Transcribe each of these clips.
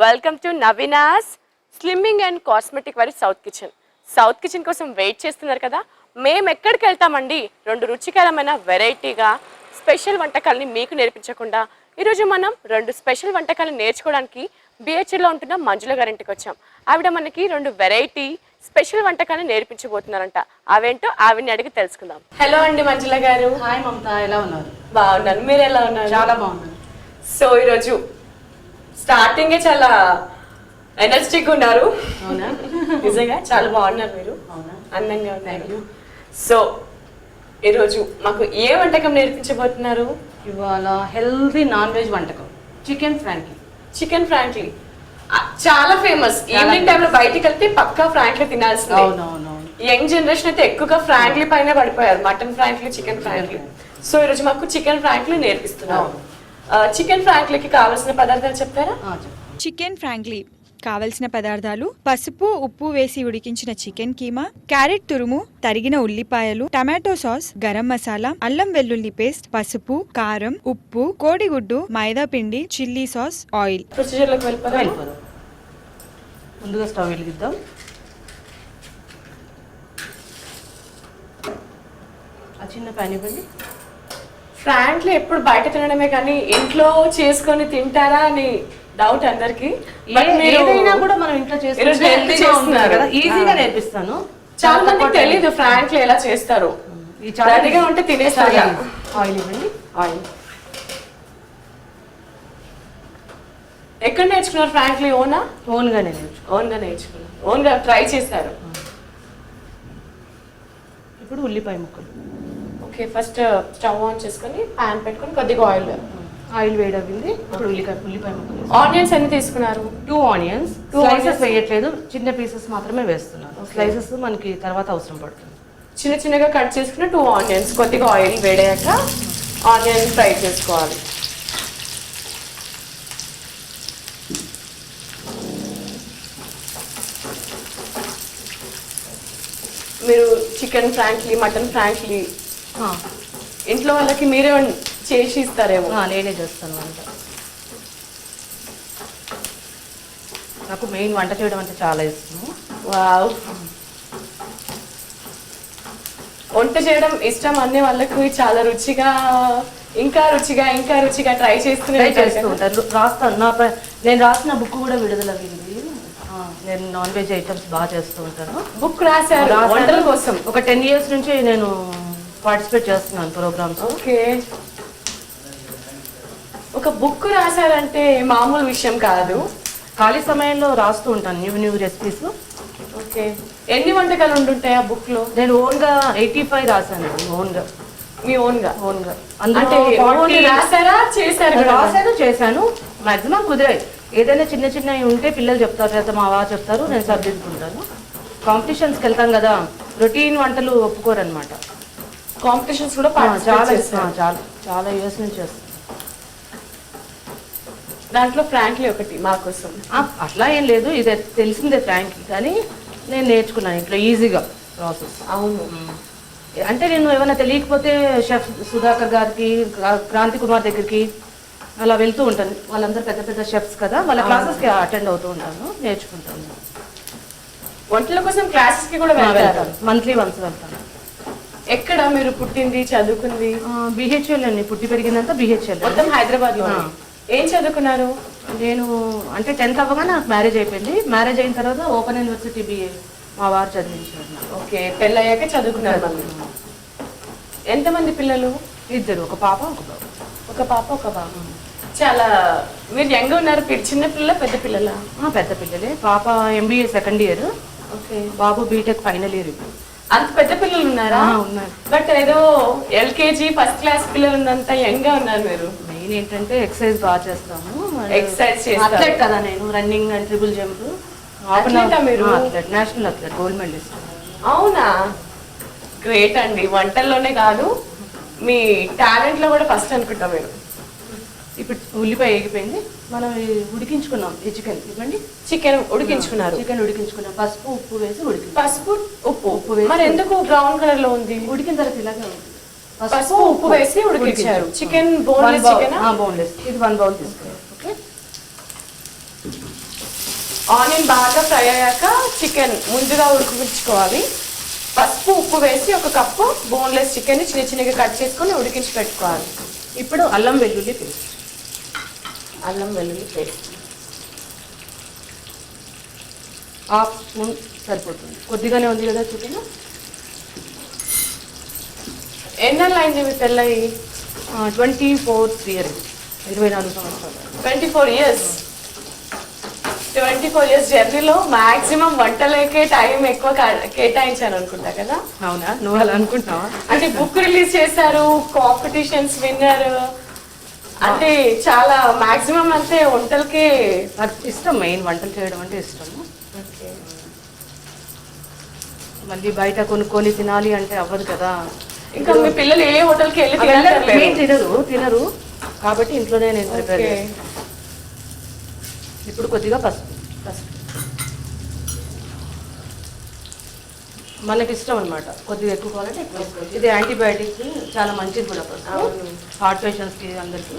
Welcome to Naveena's slimming and cosmetic వారి south kitchen కోసం wait చేస్తున్నారు కదా. మేము ఎక్కడికి వెళ్తామండి, రెండు రుచికరమైన వెరైటీగా స్పెషల్ వంటకాలని మీకు నేర్పించకుండా ఈరోజు మనం రెండు స్పెషల్ వంటకాలు నేర్చుకోవడానికి బిహెచ్లో ఉంటున్న మంజుల గారింటికి వచ్చాం. ఆవిడ మనకి రెండు వెరైటీ స్పెషల్ వంటకాలను నేర్పించబోతున్నారంట. అవేంటో ఆవిడని అడిగి తెలుసుకుందాం. హలో అండి మంజుల గారు. హాయ్ మమత, ఎలా ఉన్నారు? బాగున్నాను, మీరు ఎలా ఉన్నారు? చాలా బాగున్నాను. సో ఈరోజు స్టార్టింగే చాలా ఎనర్జెటిక్ ఉన్నారు. అవునా? నిజంగా చాలా బాగున్నారు మీరు. అవునా? అందంగా ఉన్నారు. సో ఈరోజు మాకు ఏ వంటకం నేర్పించబోతున్నారు? ఇవాళ హెల్తీ నాన్ వెజ్ వంటకం చికెన్ ఫ్రాంకీ. చాలా ఫేమస్. ఈవినింగ్ టైమ్ లో బయటికి వెళ్తే పక్కా ఫ్రాంక్లీ తినాల్సింది. అవునవునవును. యంగ్ జనరేషన్ అయితే ఎక్కువగా ఫ్రాంక్లీ పైన పడిపోయారు. Mutton frankly, chicken frankly. So ఈరోజు మాకు చికెన్ ఫ్రాంక్లీ నేర్పిస్తున్నారు. చికెన్ ఫ్రాంక్లీకి కావాల్సిన పదార్థాలు చెప్తారా? చికెన్ ఫ్రాంక్లీ కావలసిన పదార్థాలు: పసుపు, ఉప్పు వేసి ఉడికించిన చికెన్ కీమా, క్యారెట్ తురుము, తరిగిన ఉల్లిపాయలు, టమాటో సాస్, గరం మసాలా, అల్లం వెల్లుల్లి పేస్ట్, పసుపు, కారం, ఉప్పు, కోడిగుడ్డు, మైదా పిండి, చిల్లీ సాస్, ఆయిల్. ప్రొసీజర్లోకి వెళ్ళిపోదాం. ముందుగా స్టవ్ వెలిగిద్దాం. ఆ చిన్న ప్యాన్ ఇవ్వండి. ఫ్రాంక్లీ ఎప్పుడు బయట తినడమే కానీ ఇంట్లో చేసుకొని తింటారా అని డౌట్ అందరికి. ఏదైనా కూడా మనం ఇంట్లో చేసుకుంటున్నారు కదా, ఈజీగా నేర్పిస్తాను. చాలా మందికి తెలియదు ఫ్రాంక్లీ ఎలా చేస్తారు. రెడీగా ఉంటే తినేస్తారు. ఆయిల్ ఇవ్వండి. ఆయిల్ ఎక్కడ నేర్చుకున్నారు ఫ్రాంక్లీ? ఓన్గా నేర్చుకున్నారు. ఓన్గా ట్రై చేశారు. ఇప్పుడు ఉల్లిపాయ ముక్కలు. ఓకే, ఫస్ట్ స్టవ్ ఆన్ చేసుకొని ప్యాన్ పెట్టుకొని కొద్దిగా ఆయిల్ వేడవింది. ఇప్పుడు ఉల్లిపాయ ముక్కలు. ఆనియన్స్ ఎన్ని తీసుకున్నారు? 2 ఆనియన్స్. స్లైసెస్ వేయట్లేదు, చిన్న పీసెస్ మాత్రమే వేస్తున్నాను. స్లైసెస్ మనకి తర్వాత అవసరం పడుతుంది. చిన్న చిన్నగా కట్ చేసుకున్న 2 ఆనియన్స్. కొద్దిగా ఆయిల్ వేడాక ఆనియన్ ఫ్రై చేసుకోవాలి. మీరు చికెన్ ఫ్రాంక్లీ, మటన్ ఫ్రాంక్లీ ఇంట్లో వాళ్ళకి మీరే చేసి ఇస్తారేమో? నేనే చేస్తాను వంట. నాకు మెయిన్ వంట చేయడం అంటే చాలా ఇష్టం. వావ్, వంట చేయడం ఇష్టం అనే వాళ్ళకు చాలా రుచిగా ఇంకా రుచిగా ట్రై చేస్తూ ఉంటారు. రాస్తాను. నేను రాసిన బుక్ కూడా విడుదలైంది. నేను నాన్ వెజ్ ఐటమ్స్ బాగా చేస్తూ ఉంటాను. బుక్ రాశారు వంటల కోసం. ఒక 10 years నుంచి నేను పార్టిసిపేట్ చేస్తున్నాను ప్రోగ్రామ్స్. ఓకే, ఒక బుక్ రాశారంటే మామూలు విషయం కాదు. ఖాళీ సమయంలో రాస్తూ ఉంటాను న్యూ రెసిపీస్. ఓకే, ఎన్ని వంటకాలు ఉంటుంటాయి ఆ బుక్ లో? నేను ఓన్గా 85 రాశాను. మీ ఓన్గా రాశారా? చేశాను. మాక్సిమం కుదిరాయి. ఏదైనా చిన్నవి ఉంటే పిల్లలు చెప్తారు, లేదా మా వారు చెప్తారు, నేను సర్దిద్దుకుంటాను. కాంపిటీషన్స్కి వెళ్తాం కదా, రొటీన్ వంటలు ఒప్పుకోరు అనమాట. కాంపిటీషన్స్ కూడా చాలా ఇయర్స్ నుంచి చేస్తాను. దాంట్లో ఫ్రాంక్లీ ఒకటి మా కోసం. అట్లా ఏం లేదు, ఇది తెలిసిందే ఫ్రాంక్లీ, కానీ నేను నేర్చుకున్నాను ఇంట్లో ఈజీగా ప్రాసెస్. అవును, అంటే నేను ఏమైనా తెలియకపోతే షెఫ్ సుధాకర్ గారికి, క్రాంతి కుమార్ దగ్గరికి అలా వెళ్తూ ఉంటాను. వాళ్ళందరూ పెద్ద పెద్ద షెఫ్స్ కదా, వాళ్ళ క్లాసెస్కి అటెండ్ అవుతూ ఉంటాను, నేర్చుకుంటాను. వంటల కోసం క్లాసెస్కి కూడా వెళ్తాను. మంత్లీ వన్స్ వెళ్తాను. ఎక్కడ మీరు పుట్టింది, చదువుకుంది? బిహెచ్ఎల్ అండి. పుట్టి పెరిగిందంతా బిహెచ్ఎల్. మొత్తం హైదరాబాద్ లో. ఏం చదువుకున్నారు? నేను అంటే 10th అవ్వగానే నాకు మ్యారేజ్ అయిపోయింది. మ్యారేజ్ అయిన తర్వాత ఓపెన్ యూనివర్సిటీ BA మా వారు చదివించారు. ఓకే, పెళ్ళయ్యాక చదువుకున్నారు. ఎంతమంది పిల్లలు? 2, ఒక పాప ఒక బాబు. చాలా మీరు యంగ్ ఉన్నారు. చిన్న పిల్లల, పెద్ద పిల్లల? పెద్ద పిల్లలే. పాప MBA 2nd year. ఓకే, బాబు BTech final year. అంత పెద్ద పిల్లలు ఉన్నారా? ఉన్నారు. బట్ ఏదో LKG ఫస్ట్ క్లాస్ పిల్లలు ఉన్నంత యంగ్ గా ఉన్నారు మీరు. మెయిన్ ఏంటంటే ఎక్సర్సైజ్ బాగా చేస్తాము. ఎక్సర్సైజ్ చేస్తారు అథ్లెట్ కదా నేను. Running and triple jump. మీరు నేషనల్ అథ్లెట్, గోల్డ్ మెడలిస్ట్. అవునా, గ్రేట్ అండి. వంటల్లోనే కాదు, మీ టాలెంట్ లో కూడా ఫస్ట్ అనుకుంటా మీరు. ఇప్పుడు ఉల్లిపాయ వేగిపోయింది. మనం ఉడికించుకున్నాం ఈ చికెన్. ఇవ్వండి. చికెన్ ఉడికించుకున్నారు. పసుపు ఉప్పు వేసి పసుపు ఉప్పు వేసి. మరి ఎందుకు బ్రౌన్ కలర్ లో ఉంది? ఉడికిన తర్వాత ఇలాగే ఉంది. పసుపు ఉప్పు వేసి ఉడికించారు. Chicken boneless chicken. బోన్లెస్. ఇది 1 బౌల్ తీసుకోండి. ఓకే, ఆనియన్ బాగా ఫ్రై అయ్యాక చికెన్ ముందుగా ఉడికించుకోవాలి. పసుపు ఉప్పు వేసి 1 కప్పు బోన్లెస్ చికెన్ చిన్న చిన్నగా కట్ చేసుకొని ఉడికించి పెట్టుకోవాలి. ఇప్పుడు అల్లం వెల్లుల్లి పేస్ట్. అల్లం వెల్లుల్లి పేస్ట్ హాఫ్ స్పూన్ సరిపోతుంది, కొద్దిగానే ఉంది కదా చికెన్. ఎన్నెళ్ళు అయింది మీ పెళ్ళయి? 24th year, 24 సంవత్సరాలు. 24 years. 24 years జర్నీలో మాక్సిమం వంటలకే టైం ఎక్కువ కేటాయించాను అనుకుంటా కదా? అవునా, నువ్వు అలా అనుకుంటున్నావా? అంటే బుక్ రిలీజ్ చేశారు, కాంపిటీషన్స్ విన్నర్, అంటే చాలా మాక్సిమం అంటే వంటలకే ఇష్టం. మెయిన్ వంటలు చేయడం అంటే ఇష్టము. మళ్ళీ బయట కొనుక్కొని తినాలి అంటే అవ్వదు కదా. ఇంకా మీ పిల్లలు ఏ హోటల్కి వెళ్ళి తినరు కాబట్టి ఇంట్లోనే నేను ప్రిపేర్ చేస్తాను. ఇప్పుడు కొద్దిగా పసుపు. మనకి ఇష్టం అనమాట, కొద్దిగా ఎక్కువ కావాలంటే ఎక్కువ వేసుకోవచ్చు. ఇది యాంటీబయాటిక్స్ చాలా మంచిది కూడా పసుపు, హార్ట్ పేషెంట్స్కి అందరికీ.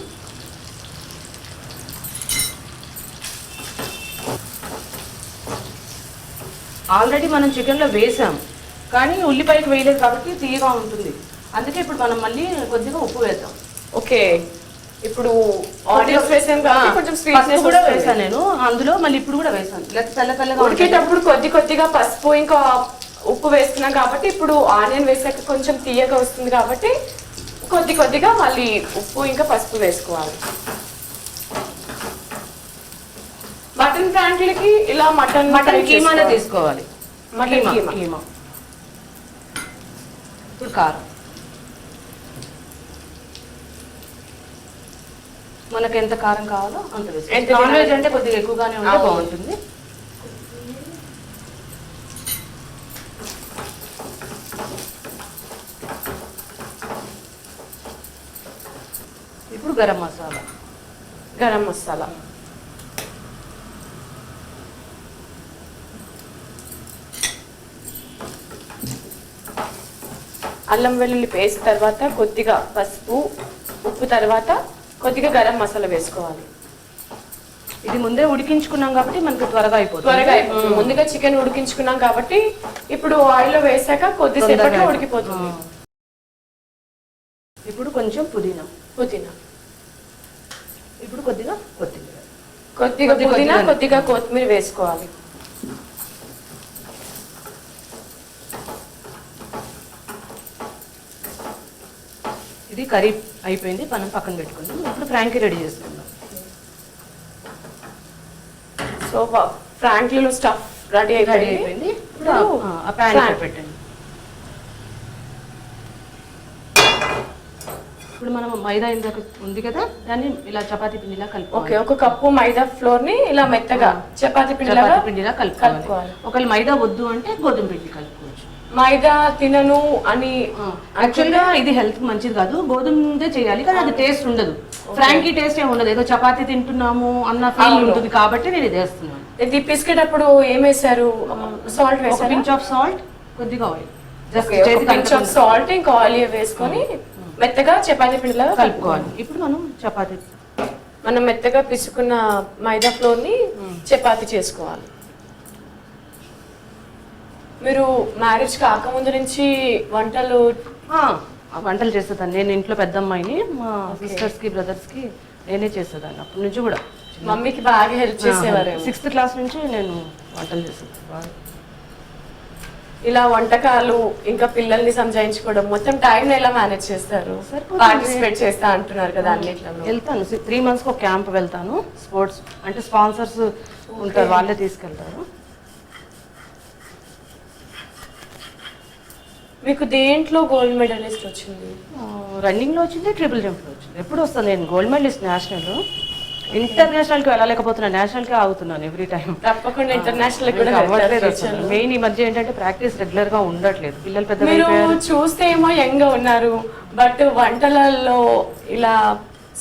ఆల్రెడీ మనం చికెన్లో వేసాం కానీ ఉల్లిపాయకి వేయలేదు కాబట్టి తీయగా ఉంటుంది. అందుకే ఇప్పుడు మనం మళ్ళీ కొద్దిగా ఉప్పు వేద్దాం. ఓకే, ఇప్పుడు ఆనియన్స్ వేసాం కాబట్టి కొంచెం స్వీట్నెస్ కూడా వేసాను నేను అందులో, మళ్ళీ ఇప్పుడు కూడా వేసాను. తెల్లగా ఉడికేటప్పుడు కొద్దిగా పసుపు ఇంకా ఉప్పు వేస్తున్నాం కాబట్టి ఇప్పుడు ఆనియన్ వేసాక కొంచెం తీయగా వస్తుంది కాబట్టి కొద్దిగా మళ్ళీ ఉప్పు ఇంకా పసుపు వేసుకోవాలి. మటన్ ఫ్రాంక్లీకి ఇలా మటన్ కీమానే తీసుకోవాలి. మటన్ కీమా. ఇప్పుడు కారం మనకు ఎంత కారం కావాలో అంత వేసుకోవాలి. నాన్ వెజ్ అంటే కొద్దిగా ఎక్కువగానే ఉంటే బాగుంటుంది. ఇప్పుడు గరం మసాలా. అల్లం వెల్లుల్లి పేస్ట్ తర్వాత కొద్దిగా పసుపు ఉప్పు తర్వాత కొద్దిగా గరం మసాలా వేసుకోవాలి. ఇది ముందే ఉడికించుకున్నాం కాబట్టి మనకు త్వరగా అయిపోతుంది. ముందుగా చికెన్ ఉడికించుకున్నాం కాబట్టి ఇప్పుడు ఆయిల్ లో వేసాక కొద్దిసేపట్లో ఉడికిపోతుంది. ఇప్పుడు కొంచెం పుదీనా. ఇప్పుడు కొద్దిగా కొత్తిమీర వేసుకోవాలి. ఇది కర్రీ అయిపోయింది, మనం పక్కన పెట్టుకుందాం. ఇప్పుడు ఫ్రాంకీ రెడీ చేసుకుందాం. సో ఫ్రాంకీలో స్టఫ్ రెడీ అయిపోయింది. ఇప్పుడు ఆ ప్యాన్ పెట్టండి. ఇప్పుడు మనం మైదా ఇందాక ఉంది కదా, దాన్ని ఇలా చపాతీ పిండిలా కలుపుకోవాలి. 1 కప్పు మైదా ఫ్లోర్ ని ఇలా మెత్తగా చపాతీ పిండిలా కలుపుకోవాలి. ఒకవేళ మైదా వద్దు అంటే గోధుమ పిండి కలుపుకోవచ్చు. మైదా తినను అని యాక్చువల్గా ఇది హెల్త్ మంచిది కాదు, గోధుమదే చేయాలి కానీ అది టేస్ట్ ఉండదు. ఫ్రాంకీ టేస్ట్ ఏమి ఉండదు, ఏదో చపాతీ తింటున్నాము అన్న ఫీల్ ఉంటుంది కాబట్టి నేను ఇది వేస్తున్నాను. ఇది పిసికేటప్పుడు ఏం వేసారు? సాల్ట్ వేసారు, పించ్ ఆఫ్ సాల్ట్, కొద్దిగా oil, just pinch of salt ఇంకా ఆయిల్ వేసుకొని మెత్తగా చపాతీ పిండిలా కలుపుకోవాలి. ఇప్పుడు మనం మెత్తగా పిసుకున్న మైదా ఫ్లోర్ ని చపాతీ చేసుకోవాలి. మీరు మ్యారేజ్ కాకముందు నుంచి వంటలు చేసేదాన్ని. నేను ఇంట్లో పెద్ద అమ్మాయిని, మా సిస్టర్స్ కి బ్రదర్స్ కి నేనే చేసేదాన్ని. అప్పటి నుంచి కూడా మమ్మీకి బాగా హెల్ప్ చేసేవారు. 6th క్లాస్ నుంచి నేను వంటలు చేసేదాన్ని. ఇలా వంటకాలు ఇంకా పిల్లల్ని సంజాయించుకోవడం మొత్తం టైం ఎలా మేనేజ్ చేస్తారు? పార్టిసిపేట్ చేస్తా అంటున్నారు కదా అన్నిట్లో. వెళ్తాను 3 months ఒక క్యాంప్ వెళ్తాను. స్పోర్ట్స్ అంటే స్పాన్సర్స్ ఉంటారు, వాళ్ళే తీసుకెళ్తారు. మీకు దేంట్లో గోల్డ్ మెడలిస్ట్ వచ్చింది? రన్నింగ్లో వచ్చింది, ట్రిపుల్ జంప్లో వచ్చింది. ఎప్పుడు వస్తాను నేను గోల్డ్ మెడలిస్ట్. నేషనల్, ఇంటర్నేషనల్కి వెళ్ళలేకపోతున్నాను, నేషనల్కే ఆగుతున్నాను ఎవ్రీ టైం. తప్పకుండా ఇంటర్నేషనల్ కూడా అవ్వట్లేదు. మెయిన్ ఈ మధ్య ఏంటంటే ప్రాక్టీస్ రెగ్యులర్ గా ఉండట్లేదు. పిల్లలు పెద్ద చూస్తే ఏమో యంగ్ గా ఉన్నారు, బట్ వంటలలో ఇలా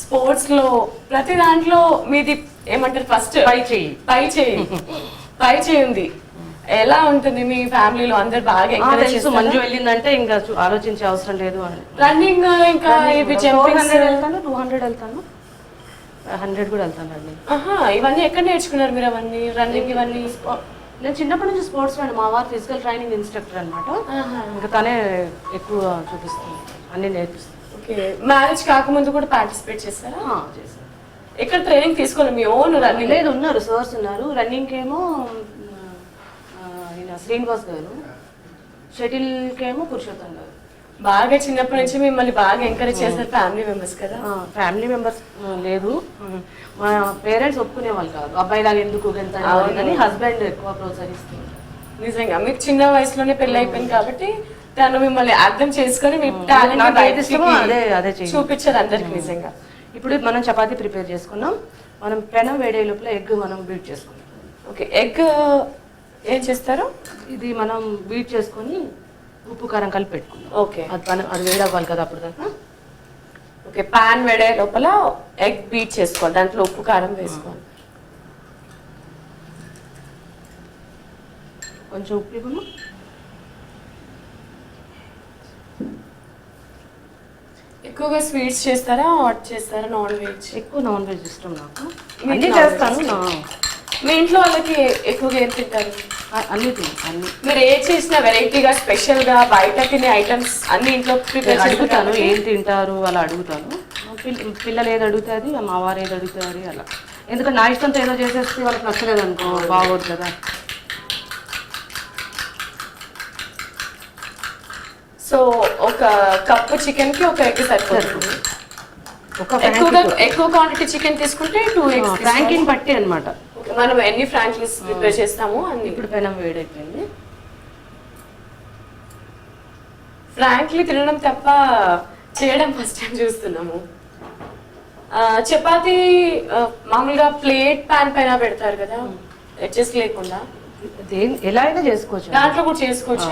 స్పోర్ట్స్ లో ప్రతి దాంట్లో మీది ఏమంటారు ఫస్ట్ పై చేయి ఉంది. ఎలా ఉంటుంది మీ ఫ్యామిలీలో? అందరు బాగా ఎంకరేజ్ చేస్తారు? మంజు వెళ్ళిందంటే ఇంకా ఆలోచించే అవసరం లేదు అని. రన్నింగ్ ఇంకా 200 వెళ్తాను. 100 కూడా వెళ్తానండి. ఆహా, ఇవన్నీ ఎక్కడ నేర్చుకున్నారు మీరు అవన్నీ, రన్నింగ్ ఇవన్నీ? నేను చిన్నప్పటి నుంచి స్పోర్ట్స్ మ్యాన్, మా వారు ఫిజికల్ ట్రైనింగ్ ఇన్స్ట్రక్టర్ అనమాట. ఇంకా తనే ఎక్కువ చూపిస్తుంది, అన్నీ నేర్పిస్తుంది. ఓకే, మ్యారేజ్ కాకముందు కూడా పార్టిసిపేట్ చేస్తారా? చేశాను. ఎక్కడ ట్రైనింగ్ తీసుకోవాలి, మీ ఓన్ రన్నింగ్? లేదు, ఉన్నారు సర్స్ ఉన్నారు. రన్నింగ్కి ఏమో ఈయన శ్రీనివాస్ గారు, షటిల్కి ఏమో పురుషోత్తం గారు. బాగా చిన్నప్పటి నుంచి మిమ్మల్ని బాగా ఎంకరేజ్ చేస్తారు ఫ్యామిలీ మెంబర్స్ కదా? ఫ్యామిలీ మెంబర్స్ లేదు, మా పేరెంట్స్ ఒప్పుకునే వాళ్ళు కాదు, అబ్బాయి లాగా ఎందుకు వెళ్తాను అని హస్బెండ్ ఎక్కువ ప్రోత్సహిస్తుంది. నిజంగా మీకు చిన్న వయసులోనే పెళ్లి అయిపోయింది కాబట్టి తను మిమ్మల్ని అర్థం చేసుకొని మీ టాలెంట్ అదే చూపించారు అందరికి. నిజంగా ఇప్పుడు మనం చపాతీ ప్రిపేర్ చేసుకున్నాం, మనం పెనం వేడే లోపల ఎగ్ మనం బీట్ చేసుకున్నాం. ఓకే, ఎగ్ ఏం చేస్తారు? ఇది మనం బీట్ చేసుకొని ఉప్పు కారం కలిపి పెట్టుకున్నాం. ఓకే, అది వేడవ్వాలి కదా అప్పుడు దాకా. ఓకే, పాన్ వేడే లోపల ఎగ్ బీట్ చేసుకోవాలి, దాంట్లో ఉప్పు కారం వేసుకోవాలి. కొంచెం ఉప్పు ఇవ్వము. ఎక్కువగా స్వీట్స్ చేస్తారా, హాట్ చేస్తారా, నాన్ వెజ్? ఎక్కువ నాన్ వెజ్ ఇష్టం నాకు, అన్నీ చేస్తాను. మీ ఇంట్లో వాళ్ళకి ఎక్కువగా ఏం తింటారు? అన్నీ తింటాను. మీరు ఏ చేసిన వెరైటీగా స్పెషల్ గా బయట తినే ఐటమ్స్ అన్ని ఇంట్లో ప్రిపేర్ అడుగుతాను, ఏం తింటారు అలా అడుగుతాను. పిల్లలు ఏది అడుగుతుంది, మా వారు ఏది అడుగుతారు అలా. ఎందుకంటే నా ఇష్టంతో ఏదో చేసేస్తే వాళ్ళకి నచ్చలేదు అనుకో, బాగోదు కదా. సో ఒక కప్పు చికెన్ కి ఒక ఎగ్ సరిపోతుంది. ఎక్కువ క్వాంటిటీ చికెన్ తీసుకుంటే 2 eggs. ఫ్రాంకిన్ పట్టి అనమాట. మనం ఎన్ని ఫ్రాంక్లీస్ ప్రిపేర్ చేస్తాము అన్ని. ఇప్పుడు పెనం వేడైపోయింది. ఫ్రాంక్లీ తినడం తప్ప చేయడం ఫస్ట్ టైం చూస్తున్నాము. చపాతీ మామూలుగా ప్లేట్ పాన్ పైన పెడతారు కదా, ఎడ్జెస్ లేకుండా. ఎలా అయినా చేసుకోవచ్చు, దాంట్లో కూడా చేసుకోవచ్చు.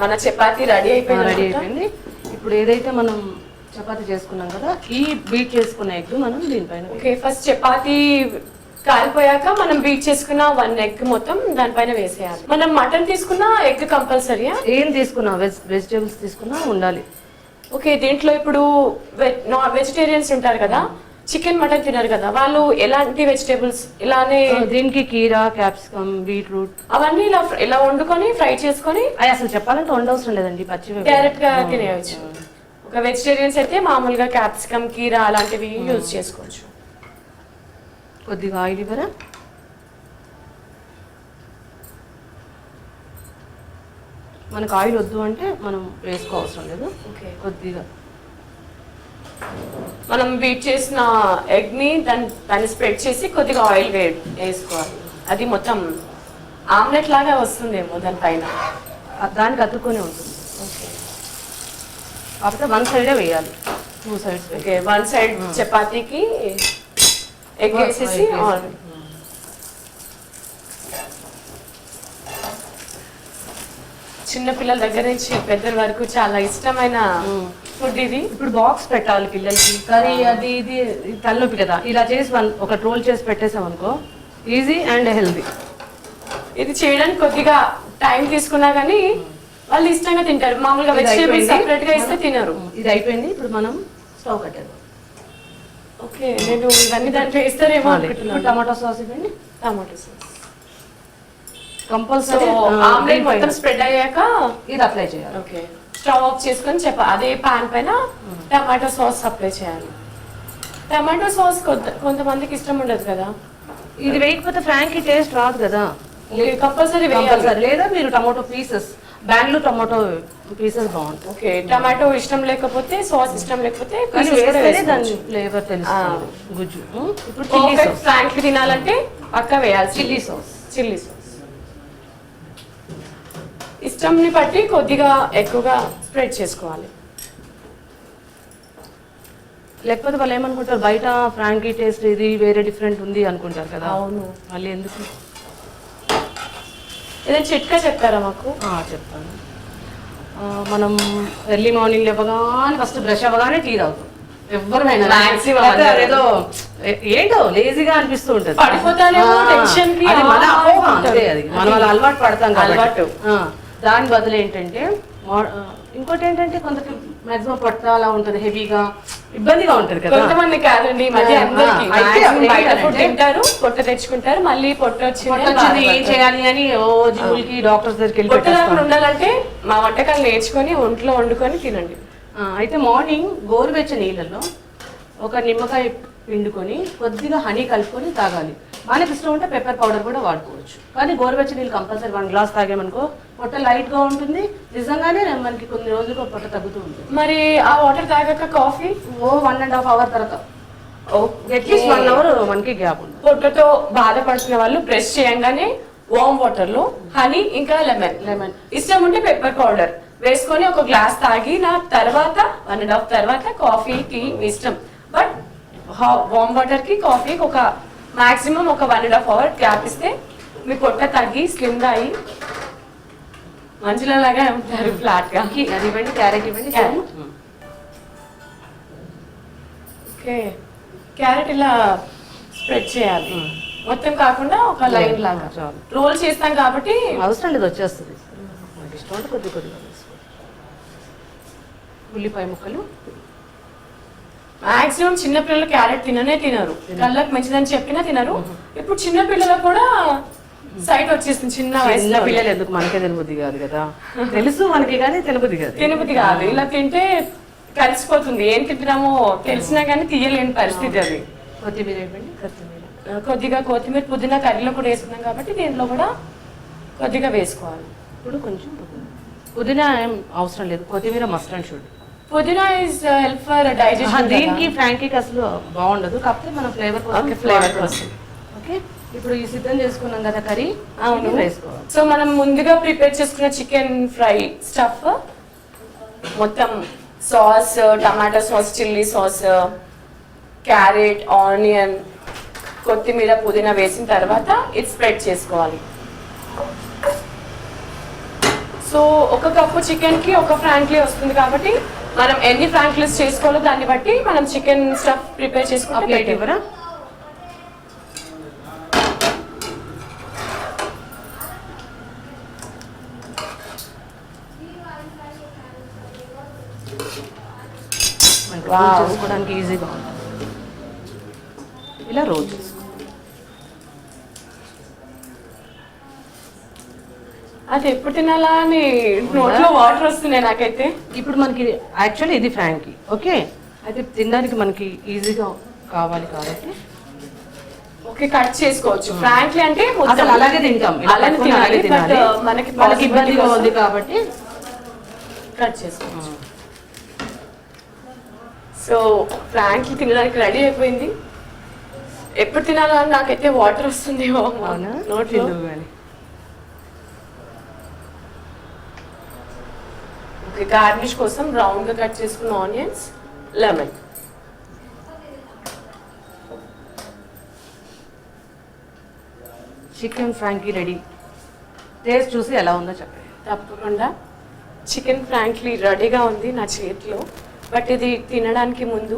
మన చపాతీ రెడీ అయిపోయింది. ఇప్పుడు ఏదైతే మనం చపాతీ చేసుకున్నాం కదా, ఈ బీట్ చేసుకున్న ఎగ్ మనం దీనిపైన. ఓకే, ఫస్ట్ చపాతీ కాలిపోయాక మనం బీట్ చేసుకున్న 1 egg మొత్తం దానిపైన వేసేయాలి. మనం మటన్ తీసుకున్నా ఎగ్ కంపల్సరీయా? ఏం తీసుకున్నా, వెజిటేబుల్స్ తీసుకున్నా ఉండాలి. ఓకే, దీంట్లో ఇప్పుడు వెజిటేరియన్స్ ఉంటారు కదా, చికెన్ మటన్ తినరు కదా, వాళ్ళు ఎలాంటి వెజిటేబుల్స్ ఇలానే? దీనికి కీరా, క్యాప్సికమ్, బీట్రూట్ అవన్నీ ఇలా వండుకొని ఫ్రై చేసుకొని. అసలు చెప్పాలంటే వండవసరం లేదండి, పచ్చివి డైరెక్ట్ గా తినేయచ్చు. ఒక వెజిటేరియన్స్ అయితే మామూలుగా క్యాప్సికమ్, కీరా అలాంటివి యూజ్ చేసుకోవచ్చు. కొద్దిగా ఆయిల్ ఇవ్వరా? మనకు ఆయిల్ వద్దు అంటే మనం వేసుకోవసరం లేదు. ఓకే, కొద్దిగా మనం బీట్ చేసిన ఎగ్ ని దాన్ని స్ప్రెడ్ చేసి కొద్దిగా ఆయిల్ వేసుకోవాలి. అది మొత్తం ఆమ్లెట్ లాగా వస్తుందేమో దానిపైన, దానికి అతుక్కొని ఉంటుంది. ఓకే, కాకపోతే 1 సైడే వేయాలి, 2 sides. ఓకే, 1 side చపాతీకి ఎగ్ వేసేసి చిన్న పిల్లల దగ్గర నుంచి పెద్దల వరకు చాలా ఇష్టమైన ఫుడ్ ఇది. ఇప్పుడు బాక్స్ పెట్టాలి పిల్లలకి, కర్రీ అది ఇది తలనొప్పి కదా, ఇలా చేసి ఒక రోల్ చేసి పెట్టేసాం అనుకో, ఈజీ అండ్ హెల్దీ. ఇది చేయడానికి కొద్దిగా టైం తీసుకున్నా కానీ వాళ్ళు ఇష్టంగా తింటారు. మామూలుగా వెజిటేబుల్స్ సెపరేట్ గా ఇస్తే తినరు. ఇది అయిపోయింది, ఇప్పుడు మనం స్టవ్ కట్టేద్దాం. ఓకే, నేను ఇవన్నీ దాంట్లో వేస్తారేమో అనుకుంటున్నాను. టమాటో సాస్ ఇవ్వండి. Tomato sauce compulsory. ఆమ్లెట్ మొత్తం స్ప్రెడ్ అయ్యాక ఇది అప్లై చేయాలి. ఓకే, స్టవ్ ఆఫ్ చేసుకొని అదే పాన్ పైన టమాటో సాస్ అప్లై చేయాలి. టమాటో సాస్ కొంతమందికి ఇష్టం ఉండదు కదా, ఇది వేయకపోతే ఫ్రాంకీ టేస్ట్ రాదు కదా. కంపల్సరీ లేదా మీరు tomato pieces, Bengaluru tomato pieces బాగుంటుంది. ఓకే, టమాటో ఇష్టం లేకపోతే, సాస్ ఇష్టం లేకపోతే దాని ఫ్లేవర్ తెలుస్తుంది, గుజ్జు. ఇప్పుడు ఫ్రాంక్లీ తినాలంటే పక్క వేయాలి చిల్లీ సాస్. ఇష్టంని బట్టి కొద్దిగా ఎక్కువగా స్ప్రెడ్ చేసుకోవాలి. లేకపోతే వాళ్ళు ఏమనుకుంటారు, బయట ఫ్రాంకీ టేస్ట్ ఇది వేరే డిఫరెంట్ ఉంది అనుకుంటారు కదా. అవును, మళ్ళీ ఎందుకు. ఏదైనా చిట్కా చెప్తారా మాకు? చెప్తాను. మనం ఎర్లీ మార్నింగ్ లేవగానే ఫస్ట్ బ్రష్ అవ్వగానే టీ తాగుతాం ఎవరినైనా. ఏదో ఏంటో లేజీగా అనిపిస్తూ ఉంటుంది, మనం అలా అలవాటు పడతాం కాబట్టి. దాని బదులు ఏంటంటే ఇంకోటి ఏంటంటే కొందరికి మాక్సిమం పొట్ట అలా ఉంటుంది, హెవీగా ఇబ్బందిగా ఉంటుంది కదా. కొంతమంది కాదండి, ఈ మధ్య అందరికీ అయితే maximum బయట ఏంటంటే- ఫుడ్ తింటారు, పొట్ట తెచ్చుకుంటారు, మళ్ళీ పొట్ట వచ్చింది ఏం చేయాలి అని ఓ జిమ్ములకి డాక్టర్స్ దగ్గరికి వెళ్ళి పొట్ట పెట్టేస్తాం. రాకుండా ఉండాలంటే మా వంటకాలు నేర్చుకొని ఒంట్లో వండుకొని తినండి. అయితే మార్నింగ్ గోరువెచ్చ నీళ్ళల్లో ఒక నిమ్మకాయ పిండుకొని కొద్దిగా హనీ కలుపుకొని తాగాలి. మనకి ఇష్టం ఉంటే పెప్పర్ పౌడర్ కూడా వాడుకోవచ్చు, కానీ గోరువెచ్చ నీళ్ళు కంపల్సరీ 1 గ్లాస్ తాగామనుకో పొట్ట లైట్గా ఉంటుంది, నిజంగానే మనకి కొన్ని రోజులకు పొట్ట తగ్గుతూ ఉంటుంది. మరి ఆ వాటర్ తాగాక కాఫీ ఓ 1.5 అవర్ తర్వాత అట్లీస్ట్ 1 అవర్ మనకి గ్యాప్ ఉంటుంది. పొట్టతో బాధపడుతున్న వాళ్ళు బ్రష్ చేయంగానే వామ్ వాటర్ లో హనీ ఇంకా లెమన్ ఇష్టం ఉంటే పెప్పర్ పౌడర్ వేసుకొని ఒక గ్లాస్ తాగిన తర్వాత 1.5 తర్వాత కాఫీ టీ మీ ఇష్టం. బట్ వామ్ వాటర్ కి కాఫీకి ఒక మాక్సిమం ఒక 1.5 అవర్ గ్యాప్ ఇస్తే మీ పొట్ట తగ్గి స్లిమ్ గా అయ్యి మంచులలాగా ఉంటారు ఫ్లాట్ గా. అది ఇవ్వండి, క్యారెట్ ఇవ్వండి. ఓకే, క్యారెట్ ఇలా స్ప్రెడ్ చేయాలి, మొత్తం కాకుండా ఒక లైన్ లాగా చాలు. రోల్ చేస్తాం కాబట్టి అవసరం లేదు, వచ్చేస్తుంది. మనకి ఇష్టం అంటే కొద్దిగా వేసుకో. ఉల్లిపాయ ముక్కలు. మాక్సిమం చిన్న పిల్లలు క్యారెట్ తినరు, కళ్ళకి మంచిదని చెప్పినా తినరు. ఇప్పుడు చిన్న పిల్లలకు కూడా సైట్ వచ్చేస్తుంది చిన్న చిన్న వయసులో. పిల్లలు ఎందుకు మనకే తినబుద్ధి కాదు కదా, తెలుసు మనకి కానీ తినబుద్ధి కాదు. తినబుద్ధి కాదు, ఇలా తింటే కలిసిపోతుంది. ఏం తింటున్నామో తెలిసినా కానీ తీయలేని పరిస్థితి అది. కొత్తిమీర ఇవ్వండి. కొత్తిమీర కొద్దిగా కొత్తిమీర పుదీనా కర్రీలో కూడా వేసుకున్నాం కాబట్టి దీంట్లో కూడా కొద్దిగా వేసుకోవాలి. ఇప్పుడు కొంచెం పుదీనా ఏం అవసరం లేదు, కొత్తిమీర మస్ట్ అండ్ షుడ్. పుదీనా ఇస్ హెల్ప్ ఫర్ డైజెషన్. దీనికి ఫ్రాంకీకి అసలు బాగుండదు, కాకపోతే మన ఫ్లేవర్ కోసం. ఫ్లేవర్ కోసం. ఓకే, ఇప్పుడు ఈ సిద్ధం చేసుకున్నాం కదా కర్రీ, అవును వేసుకోవాలి. సో మనం ముందుగా ప్రిపేర్ చేసుకున్న చికెన్ ఫ్రై స్టఫ్ మొత్తం sauce, tomato sauce, chilli sauce, carrot, onion, కొత్తిమీర, పుదీనా వేసిన తర్వాత ఇది స్ప్రెడ్ చేసుకోవాలి. సో 1 కప్పు చికెన్కి 1 ఫ్రాంక్లీ వస్తుంది కాబట్టి మనం ఎన్ని ఫ్రాంక్లీస్ చేసుకోవాలో దాన్ని బట్టి మనం చికెన్ స్టఫ్ ప్రిపేర్ చేసుకుంటే ప్లేట్ ఇవ్వరా. చేసుకోవడానికి ఈజీగా ఉంటుంది. ఇలా రోల్ చేసుకో. అది ఎప్పుడు తినాలా అని నోట్లో వాటర్ వస్తున్నాయి నాకైతే. ఇప్పుడు మనకి యాక్చువల్లీ ఇది ఫ్రాంకీ, ఓకే. అయితే తినడానికి మనకి ఈజీగా కావాలి కాబట్టి ఓకే కట్ చేసుకోవచ్చు. ఫ్రాంక్లీ అంటే అసలు అలాగే తింటాం, అలాగే తినాలి, బట్ మనకి మనకి ఇబ్బందిగా ఉంది కాబట్టి కట్ చేసుకోవచ్చు. సో ఫ్రాంక్లీ తినడానికి రెడీ అయిపోయింది. ఎప్పుడు తినాలా అని నాకైతే వాటర్ వస్తుంది నోట్లో. ఓకే, గార్నిష్ కోసం రౌండ్ గా కట్ చేసుకున్న onions, lemon. Chicken Frankie ready. Taste చూసి ఎలా ఉందో చెప్పండి. తప్పకుండా చికెన్ ఫ్రాంక్లీ రెడీగా ఉంది నా చేతిలో. బట్ ఇది తినడానికి ముందు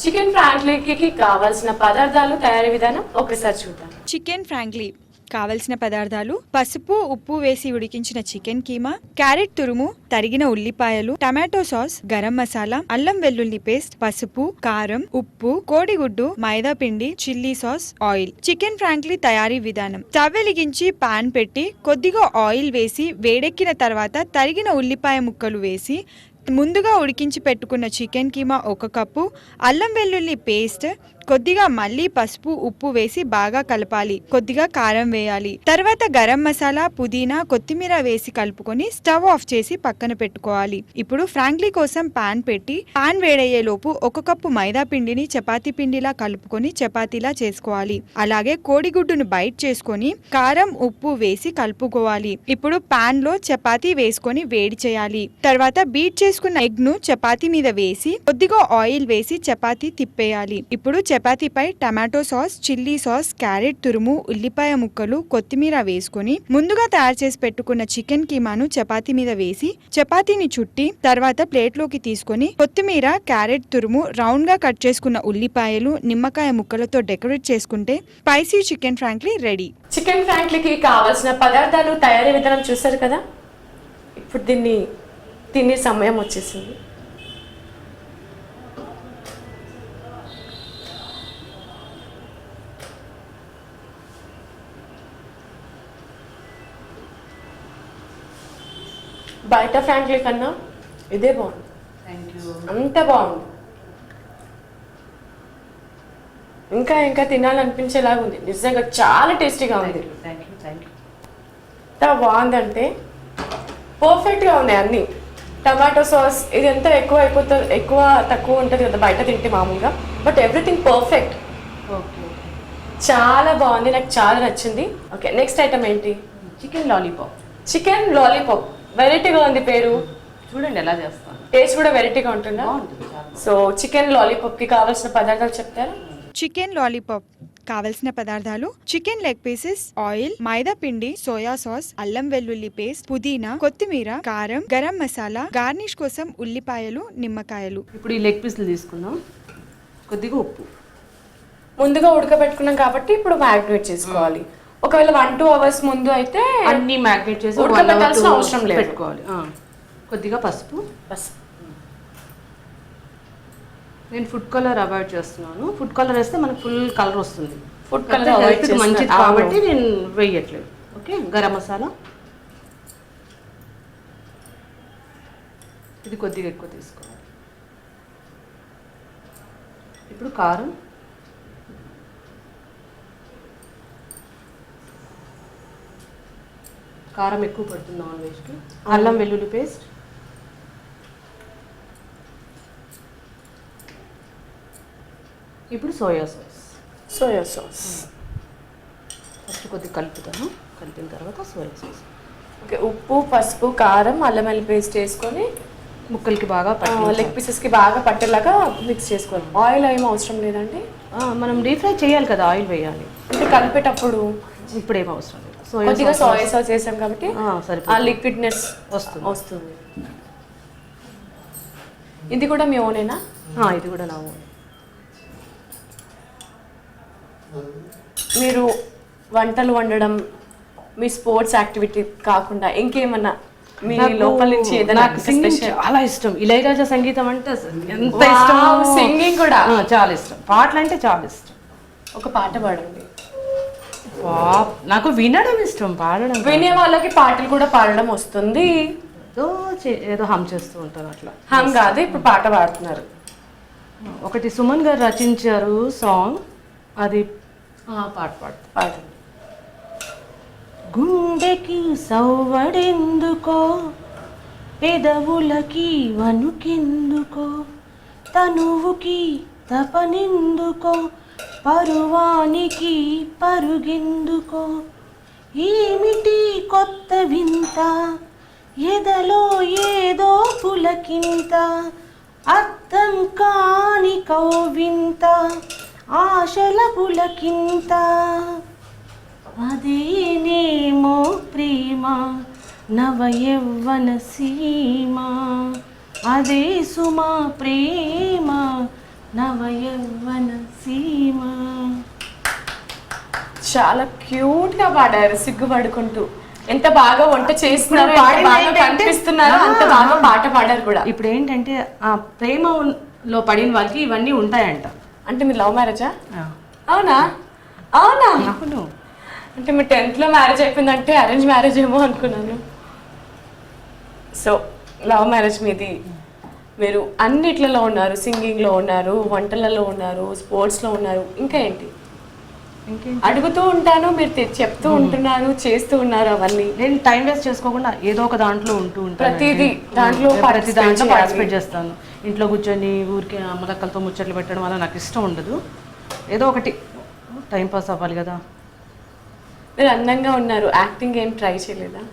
చికెన్ ఫ్రాంక్లీకి కావాల్సిన పదార్థాలు, తయారీ విధానం ఒకసారి చూద్దాం. చికెన్ ఫ్రాంక్లీ కావలసిన పదార్థాలు: పసుపు, ఉప్పు వేసి ఉడికించిన చికెన్ కీమా, క్యారెట్ తురుము, తరిగిన ఉల్లిపాయలు, టమాటో సాస్, గరం మసాలా, అల్లం వెల్లుల్లి పేస్ట్, పసుపు, కారం, ఉప్పు, కోడిగుడ్డు, మైదా పిండి, chilli sauce, oil. Chicken frankly తయారీ విధానం: స్టవ్ వెలిగించి పాన్ పెట్టి కొద్దిగా ఆయిల్ వేసి వేడెక్కిన తర్వాత తరిగిన ఉల్లిపాయ ముక్కలు వేసి ముందుగా ఉడికించి పెట్టుకున్న చికెన్ కీమా 1 కప్పు, అల్లం వెల్లుల్లి పేస్ట్, కొద్దిగా మళ్ళీ పసుపు, ఉప్పు వేసి బాగా కలపాలి. కొద్దిగా కారం వేయాలి. తర్వాత గరం మసాలా, పుదీనా, కొత్తిమీర వేసి కలుపుకొని స్టవ్ ఆఫ్ చేసి పక్కన పెట్టుకోవాలి. ఇప్పుడు ఫ్రాంక్లీ కోసం పాన్ పెట్టి పాన్ వేడయ్యేలోపు 1 కప్పు మైదా పిండిని చపాతీ పిండిలా కలుపుకొని చపాతీలా చేసుకోవాలి. అలాగే కోడిగుడ్డును బైట్ చేసుకొని కారం, ఉప్పు వేసి కలుపుకోవాలి. ఇప్పుడు పాన్ లో చపాతీ వేసుకొని వేడి చేయాలి. తర్వాత బీట్ చేసుకున్న ఎగ్ ను చపాతీ మీద వేసి కొద్దిగా ఆయిల్ వేసి చపాతీ తిప్పేయాలి. ఇప్పుడు చపాతీపై tomato sauce, chilli sauce, carrot తురుము, ఉల్లిపాయ ముక్కలు, కొత్తిమీర వేసుకొని ముందుగా తయారు చేసి పెట్టుకున్న చికెన్ కీమాను చపాతీ మీద వేసి చపాతీని చుట్టి తర్వాత ప్లేట్లోకి తీసుకొని కొత్తిమీర, క్యారెట్ తురుము, రౌండ్ గా కట్ చేసుకున్న ఉల్లిపాయలు, నిమ్మకాయ ముక్కలతో డెకరేట్ చేసుకుంటే spicy chicken frankie ready. Chicken ఫ్రాంక్లీకి కావాల్సిన పదార్థాలు, తయారీ విధానం చూసారు కదా. ఇప్పుడు దీన్ని తినే సమయం వచ్చేసింది. బయట ఫ్రాంక్లీ కన్నా ఇదే బాగుంది. Thank you. అంత బాగుంది. ఇంకా ఇంకా తినాలనిపించేలాగా ఉంది. నిజంగా చాలా టేస్టీగా ఉంది. Thank you. Thank you. ఎంత బాగుందంటే పర్ఫెక్ట్గా ఉన్నాయి అన్నీ. టమాటో సాస్ ఇది ఎంత ఎక్కువ అయిపోతుంది, ఎక్కువ తక్కువ ఉంటుంది కదా బయట తింటే మామూలుగా, బట్ ఎవ్రీథింగ్ పర్ఫెక్ట్. ఓకే. చాలా బాగుంది, నాకు చాలా నచ్చింది. ఓకే, నెక్స్ట్ ఐటమ్ ఏంటి? Chicken lollipop. Chicken lollipop. వెరైటీగా ఉంది పేరు. చూడండి ఎలా చేస్తాను. టేస్ట్ కూడా వెరైటీగా ఉంటుందా? బాగుంటుంది చాలా. సో చికెన్ లాలీపాప్కి కావాల్సిన పదార్థాలు చెప్తారా? చికెన్ లాలీపాప్ కావలసిన పదార్థాలు: చికెన్ లెగ్ పీసెస్, ఆయిల్, మైదా పిండి, సోయా సాస్, అల్లం వెల్లుల్లి పేస్ట్, పుదీనా, కొత్తిమీర, కారం, గరం మసాలా, గార్నిష్ కోసం ఉల్లిపాయలు, నిమ్మకాయలు. ఇప్పుడు ఈ లెగ్ పీసులు తీసుకుందాం. కొద్దిగా ఉప్పు. ముందుగా ఉడకబెట్టుకున్నాం కాబట్టి ఇప్పుడు మ్యారినేట్ చేసుకోవాలి. ఒకవేళ 1-2 అవర్స్ ముందు అయితే అన్ని మ్యాగ్నేట్ చేసి ఉడకబెట్టాల్సిన అవసరం లేదు. పెట్టుకోవాలి. కొద్దిగా పసుపు. నేను ఫుడ్ కలర్ అవాయిడ్ చేస్తున్నాను. ఫుడ్ కలర్ వేస్తే మనకు ఫుల్ కలర్ వస్తుంది. ఫుడ్ కలర్ మంచిది కాబట్టి నేను వేయట్లేదు. ఓకే. గరం మసాలా ఇది కొద్దిగా ఎక్కువ తీసుకోవాలి. ఇప్పుడు కారం, కారం ఎక్కువ పడుతుంది నాన్ వెజ్కి. అల్లం వెల్లుల్లి పేస్ట్, ఇప్పుడు soya sauce. Soya sauce first కొద్దిగా కలుపుతాను. కలిపిన తర్వాత సోయా సాస్. ఓకే, ఉప్పు, పసుపు, కారం, అల్లం వెల్లుల్లి పేస్ట్ వేసుకొని ముక్కలకి బాగా లెగ్ పీసెస్కి బాగా పట్టేలాగా మిక్స్ చేసుకోవాలి. ఆయిల్ ఏం అవసరం లేదండి. మనం డీప్ ఫ్రై చేయాలి కదా, ఆయిల్ వేయాలి. అంటే కలిపేటప్పుడు ఇప్పుడు ఏం అవసరం లేదు. కొద్దిగా సోయా సాస్ వేసాం కాబట్టి ఆ లిక్విడ్నెస్ వస్తుంది. ఇది కూడా మీ ఓనేనా? ఇది కూడా నా ఓన్. మీరు వంటలు వండడం మీ స్పోర్ట్స్ యాక్టివిటీ కాకుండా ఇంకేమన్నా మీ లోపల నుంచి ఏదైనా? సింగింగ్ చాలా ఇష్టం. ఇళయరాజా సంగీతం అంటే ఎంత ఇష్టం. సింగింగ్ కూడా చాలా ఇష్టం. పాటలు అంటే చాలా ఇష్టం. ఒక పాట పాడండి. నాకు వినడం ఇష్టం, పాడడం. వినే వాళ్ళకి పాటలు కూడా పాడడం వస్తుంది. ఏదో హమ్ చేస్తూ ఉంటాను. అట్లా హమ్ కాదు, ఇప్పుడు పాట పాడుతున్నారు. ఒకటి సుమన్ గారు రచించారు సాంగ్, అది పాట పాడండి. గుండెకి సవ్వడెందుకో, పెదవులకి వణుకెందుకో, తనువుకి తపనెందుకో, పరువానికి పరుగెందుకో, ఏమిటి కొత్త వింత, ఎదలో ఏదో పులకింత, అర్థం కాని కౌవింత, ఆశల పులకింత, అదేనేమో ప్రేమ నవ యవ్వన సీమ, అదే సుమా ప్రేమ నవ యవ్వన సీమ. చాలా క్యూట్ గా పాడారు, సిగ్గుపడుకుంటూ. ఎంత బాగా వంట చేస్తున్నారు, కనిపిస్తున్నారు, అంత బాగా పాట పాడారు కూడా. ఇప్పుడు ఏంటంటే ఆ ప్రేమలో పడిన వాళ్ళకి ఇవన్నీ ఉంటాయంట. అంటే మీరు లవ్ మ్యారేజా? అవునా? అవునా? అవును. అంటే మీ 10th లో మ్యారేజ్ అయిపోయిందంటే అరేంజ్ మ్యారేజ్ ఏమో అనుకున్నాను. సో లవ్ మ్యారేజ్ మీది. మీరు అన్నిట్లలో ఉన్నారు, సింగింగ్లో ఉన్నారు, వంటలలో ఉన్నారు, స్పోర్ట్స్లో ఉన్నారు, ఇంకా ఏంటి? అడుగుతూ ఉంటాను, మీరు చెప్తూ ఉంటున్నారు, చేస్తూ ఉన్నారు. అవన్నీ నేను టైం వేస్ట్ చేసుకోకుండా ఏదో ఒక దాంట్లో ఉంటూ ఉంటాను. ప్రతి దాంట్లో పార్టిసిపేట్ చేస్తాను. ఇంట్లో కూర్చొని ఊరికి అమ్మలక్కలతో ముచ్చట్లు పెట్టడం వల్ల నాకు ఇష్టం ఉండదు. ఏదో ఒకటి టైం పాస్ అవ్వాలి కదా. మీరు అందంగా ఉన్నారు, యాక్టింగ్ ఏం ట్రై చేయలేదా?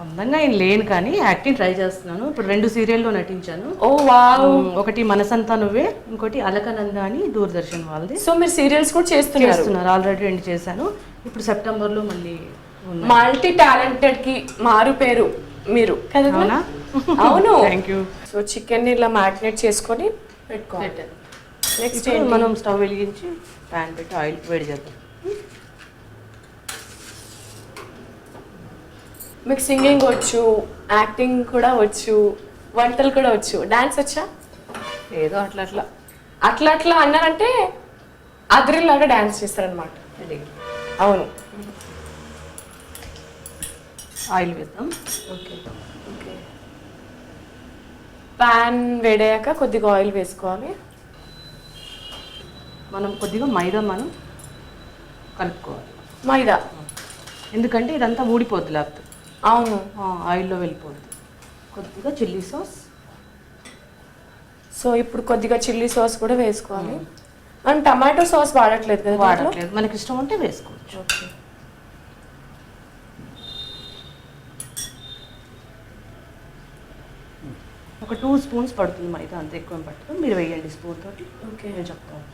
అందంగా ఏం లేను కానీ యాక్టింగ్ ట్రై చేస్తున్నాను. ఇప్పుడు 2 సీరియల్లో నటించాను. ఓ వావ్. ఒకటి మనసంతా నువ్వే, ఇంకోటి అలకనంద అని దూరదర్శన్ వాళ్ళది. సో మీరు సీరియల్స్ కూడా చేస్తున్నారు? ఆల్రెడీ 2 చేశాను. ఇప్పుడు సెప్టెంబర్లో మళ్ళీ. మల్టీ టాలెంటెడ్ కి మారు పేరు మీరు కదా? అవును. Thank you. సో చికెన్ ఇలా మ్యారినేట్ చేసుకొని పెట్టుకోవాలి. నెక్స్ట్ మనం స్టవ్ వెలిగించి ప్యాన్ పెట్టి ఆయిల్ వేడి చేద్దాం. మీకు సింగింగ్ వచ్చు, యాక్టింగ్ కూడా వచ్చు, వంటలు కూడా వచ్చు, డాన్స్ వచ్చా? ఏదో అట్లా అట్లా అట్లా అట్లా అన్నారంటే అద్రిలాగా డాన్స్ చేస్తారనమాట. అవును. ఆయిల్ వేద్దాం. Okay okay. ప్యాన్ వేడయ్యాక కొద్దిగా ఆయిల్ వేసుకోవాలి. మనం కొద్దిగా మైదా మనం కలుపుకోవాలి. మైదా ఎందుకంటే ఇదంతా ఊడిపోద్ది, లేకపోతే అవును ఆయిల్లో వెళ్ళిపోద్ది. కొద్దిగా చిల్లీ సాస్. సో ఇప్పుడు కొద్దిగా చిల్లీ సాస్ కూడా వేసుకోవాలి. మనం టమాటో సాస్ వాడట్లేదు కదా దాంట్లో? వాడట్లేదు, మనకి ఇష్టం ఉంటే వేసుకోవచ్చు. ఓకే. ఒక 2 స్పూన్స్ పడుతుంది మైదా, అంత ఎక్కువ పడుతుంది. మీరు వేయండి స్పూన్ తోటి. ఓకే. నేను చెప్తాను.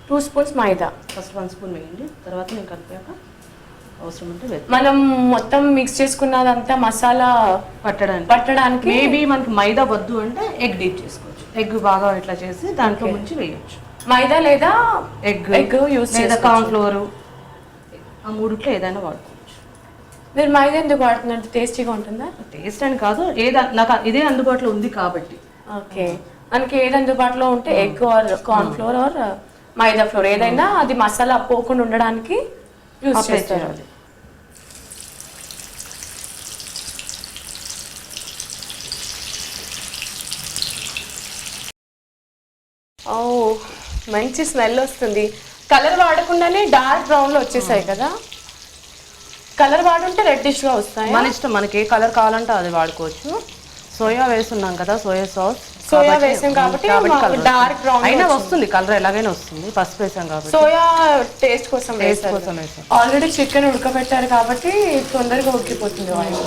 2 స్పూన్స్ మైదా. ఫస్ట్ 1 స్పూన్ వేయండి, తర్వాత నేను కలిపాక అవసరం ఉంటే వేద్దాం. మనం మొత్తం మిక్స్ చేసుకున్నదంతా మసాలా పట్టడానికి మేబీ మనకి మైదా వద్దు అంటే ఎగ్ డీప్ చేసుకోవచ్చు. ఎగ్ బాగా ఇట్లా చేసి దాంట్లో ముంచి వేయచ్చు. మైదా లేదా ఎగ్ యూస్ లేదా కార్న్ ఫ్లోర్, ఆ మూడిట్లో ఏదైనా వాడుకోవచ్చు. మీరు మైదా ఎందుకు వాడుతున్నారు? టేస్టీగా ఉంటుందా? టేస్ట్ అని కాదు, నాకు ఇదే అందుబాటులో ఉంది కాబట్టి. ఓకే. మనకి ఏది అందుబాటులో ఉంటే egg or corn flour or maida flour ఏదైనా అది మసాలా పోకుండా ఉండడానికి యూస్ చేస్తారు. ఓ మంచి స్మెల్ వస్తుంది. కలర్ వాడకుండానే డార్క్ బ్రౌన్ లో వచ్చేసాయి కదా. కలర్ వాడుంటే రెడ్డిష్ గా వస్తాయి. మన ఇష్టం, మనకి ఏ కలర్ కావాలంటే అది వాడుకోవచ్చు. సోయా వేస్తున్నాం కదా, సోయా సాస్. సోయా వేసాం కాబట్టి డార్క్ బ్రౌన్ అయినా వస్తుంది, కలర్ ఎలాగైనా వస్తుంది. పసుపు వేసాం కాబట్టి సోయా టేస్ట్ కోసం వేసాం. ఆల్రెడీ చికెన్ ఉడకబెట్టారు కాబట్టి తొందరగా ఉడికిపోతుంది ఆయిల్.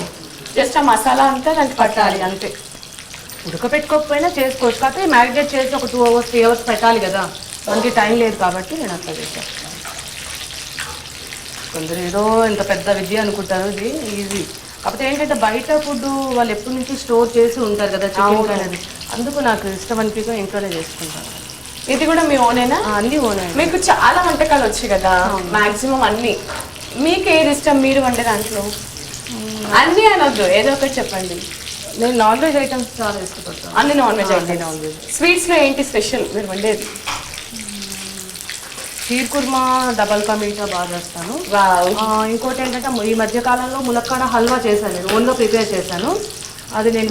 జస్ట్ ఆ మసాలా అంతా దానికి పట్టాలి అంతే. ఉడకపెట్టుకోకపోయినా చేసుకోవచ్చు, కాకపోతే మ్యారినేట్ చేసి ఒక 2 hours 3 hours పెట్టాలి కదా, మనకి టైం లేదు కాబట్టి నేను అట్లా చేశాను. కొందరు ఏదో ఇంత పెద్ద విద్య అనుకుంటారు, ఇది ఈజీ. కాకపోతే ఏంటంటే బయట ఫుడ్ వాళ్ళు ఎప్పటి నుంచి స్టోర్ చేసి ఉంటారు కదా చికెన్ అనేది, అందుకు నాకు ఇష్టం అనిపించక ఇంట్లోనే చేసుకుంటాను. ఇది కూడా మీ ఓనేనా? అన్నీ ఓనే. మీకు చాలా వంటకాలు వచ్చాయి కదా మాక్సిమం అన్ని. మీకు ఏది ఇష్టం మీరు వండే దాంట్లో? అన్నీ అనొద్దు, ఏదో ఒకటి చెప్పండి. నేను నాన్ వెజ్ ఐటమ్స్ చాలా ఇష్టపడతాను. అన్ని నాన్ వెజ్ ఐటమ్స్. స్వీట్స్లో ఏంటి స్పెషల్ మీరు వండేది? షీర్ కుర్మా, డబల్ కా మీఠా బాగా చేస్తాను. ఇంకోటి ఏంటంటే ఈ మధ్య కాలంలో ములక్కాడ హల్వా చేశాను, నేను ఓన్గా ప్రిపేర్ చేశాను. అది నేను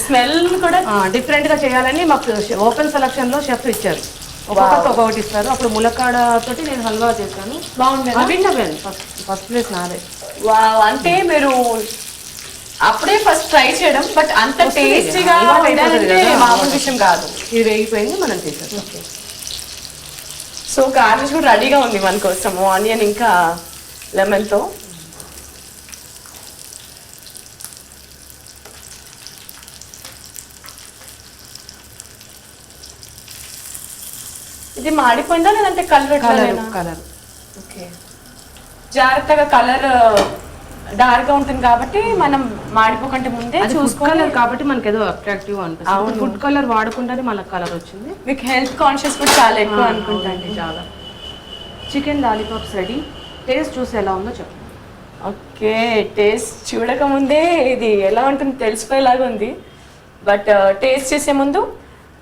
స్మెల్ కూడా డిఫరెంట్గా చేయాలని మాకు ఓపెన్ సెలక్షన్లో షెఫ్ ఇచ్చారు, ఒక్కొక్కటి ఒక్కొక్కటి ఇస్తారు. అప్పుడు ములక్కాడ తోటి నేను హల్వా చేశాను, బాగుంది. ఫస్ట్ ప్లేస్ నాదే. అంటే మీరు అప్పుడే ఫస్ట్ ట్రై చేయడం, బట్ అంత టేస్టీగా మామూలు విషయం కాదు. ఇది వేగిపోయింది, మనం చేసాం. సో గార్నిష్ కూడా రెడీగా ఉంది మన కోసం, ఆనియన్ ఇంకా లెమన్తో. ఇది మాడిపోయిందా లేదంటే కలర్? Colour okay. జాగ్రత్తగా కలర్ డార్క్ గా ఉంటుంది కాబట్టి మనం మాడిపోకంటే ముందే చూసుకోవాలి కాబట్టి మనకి ఏదో అట్రాక్టివ్ అనిపిస్తుంది. ఫుడ్ కలర్ వాడకుండానే మనకు కలర్ వచ్చింది. మీకు హెల్త్ కాన్షియస్ కూడా చాలా ఎక్కువ అనుకుంటాండి. చాలా. Chicken lollipops ready. టేస్ట్ చూసి ఎలా ఉందో చెప్పండి. ఓకే, టేస్ట్ చూడకముందే ఇది ఎలా ఉంటుంది తెలిసిపోయేలాగా ఉంది. బట్ టేస్ట్ చేసే ముందు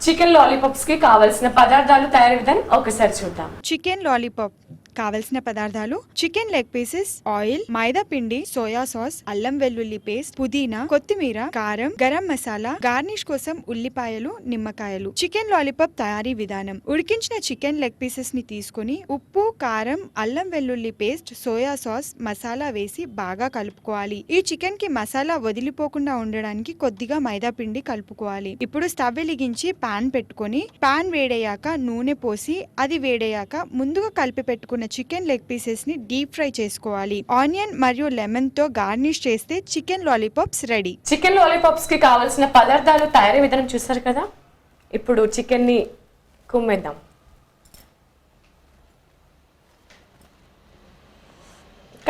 చికెన్ లాలీపాప్స్కి కావాల్సిన పదార్థాలు తయారీ విధానం ఒకసారి చూద్దాం. చికెన్ లాలీపాప్ కావలసిన పదార్థాలు: చికెన్ లెగ్ పీసెస్, ఆయిల్, మైదా పిండి, సోయా సాస్, అల్లం వెల్లుల్లి పేస్ట్, పుదీనా, కొత్తిమీర, కారం, గరం మసాలా, గార్నిష్ కోసం ఉల్లిపాయలు, నిమ్మకాయలు. చికెన్ లాలీపాప్ తయారీ విధానం: ఉడికించిన చికెన్ లెగ్ పీసెస్ ని తీసుకుని ఉప్పు, కారం, అల్లం వెల్లుల్లి పేస్ట్, సోయా సాస్, మసాలా వేసి బాగా కలుపుకోవాలి. ఈ చికెన్ కి మసాలా వదిలిపోకుండా ఉండడానికి కొద్దిగా మైదా పిండి కలుపుకోవాలి. ఇప్పుడు స్టవ్ వెలిగించి పాన్ పెట్టుకొని పాన్ వేడయ్యాక నూనె పోసి అది వేడయ్యాక ముందుగా కలిపి పెట్టుకున్న చికెన్ లెగ్ పీసెస్ ని డీప్ ఫ్రై చేసుకోవాలి. ఆనియన్ మరియు లెమన్ తో గార్నిష్ చేస్తే chicken lollipops ready. Chicken lollipops కి కావాల్సిన పదార్థాలు తయారీ విధానం చూసారు కదా. ఇప్పుడు చికెన్ ని కుమ్మేద్దాం.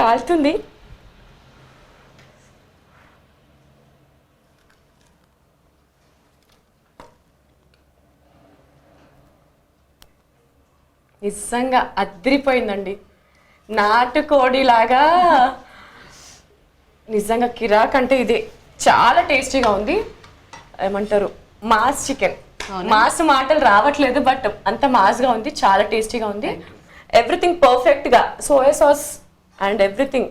కాలుతుంది. నిజంగా అదిరిపోయిందండి. నాటుకోడి లాగా నిజంగా కిరాక్ అంటే ఇదే. చాలా టేస్టీగా ఉంది. ఏమంటారు, మాస్ చికెన్. మాస్ మాటలు రావట్లేదు, బట్ అంత మాస్గా ఉంది, చాలా టేస్టీగా ఉంది. ఎవ్రీథింగ్ పర్ఫెక్ట్గా, సోయా సాస్ అండ్ ఎవ్రీథింగ్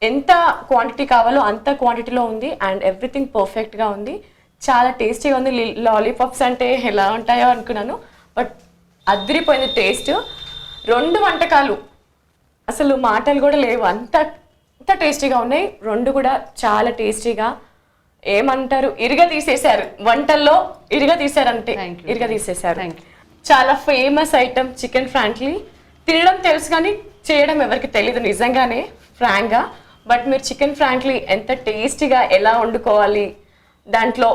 ఎంత క్వాంటిటీ కావాలో అంత క్వాంటిటీలో ఉంది అండ్ ఎవ్రీథింగ్ పర్ఫెక్ట్గా ఉంది. చాలా టేస్టీగా ఉంది. లాలీపాప్స్ అంటే ఎలా ఉంటాయో అనుకున్నాను, బట్ అదిరిపోయింది టేస్ట్. 2 వంటకాలు అసలు మాటలు కూడా లేవు, అంత టేస్టీగా ఉన్నాయి. 2 కూడా చాలా టేస్టీగా, ఏమంటారు, ఇరుగా తీసేశారు వంటల్లో, ఇరుగా తీసారంటే ఇరుగా తీసేశారు. చాలా ఫేమస్ ఐటమ్ చికెన్ ఫ్రాంక్లీ. తినడం తెలుసు కానీ చేయడం ఎవరికి తెలియదు నిజంగానే, ఫ్రాంక్గా. బట్ మీరు చికెన్ ఫ్రాంక్లీ ఎంత టేస్టీగా ఎలా వండుకోవాలి, దాంట్లో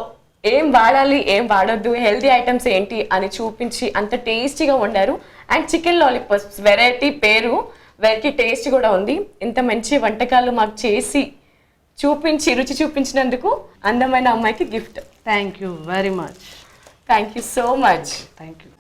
ఏం వాడాలి ఏం వాడొద్దు, హెల్తీ ఐటమ్స్ ఏంటి అని చూపించి అంత టేస్టీగా వండారు. అండ్ చికెన్ లాలీపాప్స్ వెరైటీ పేరు, వెరైటీ టేస్ట్ కూడా ఉంది. ఇంత మంచి వంటకాలు మాకు చేసి చూపించి రుచి చూపించినందుకు అందమైన అమ్మాయికి gift. Thank you very much. Thank you so much. Thank you.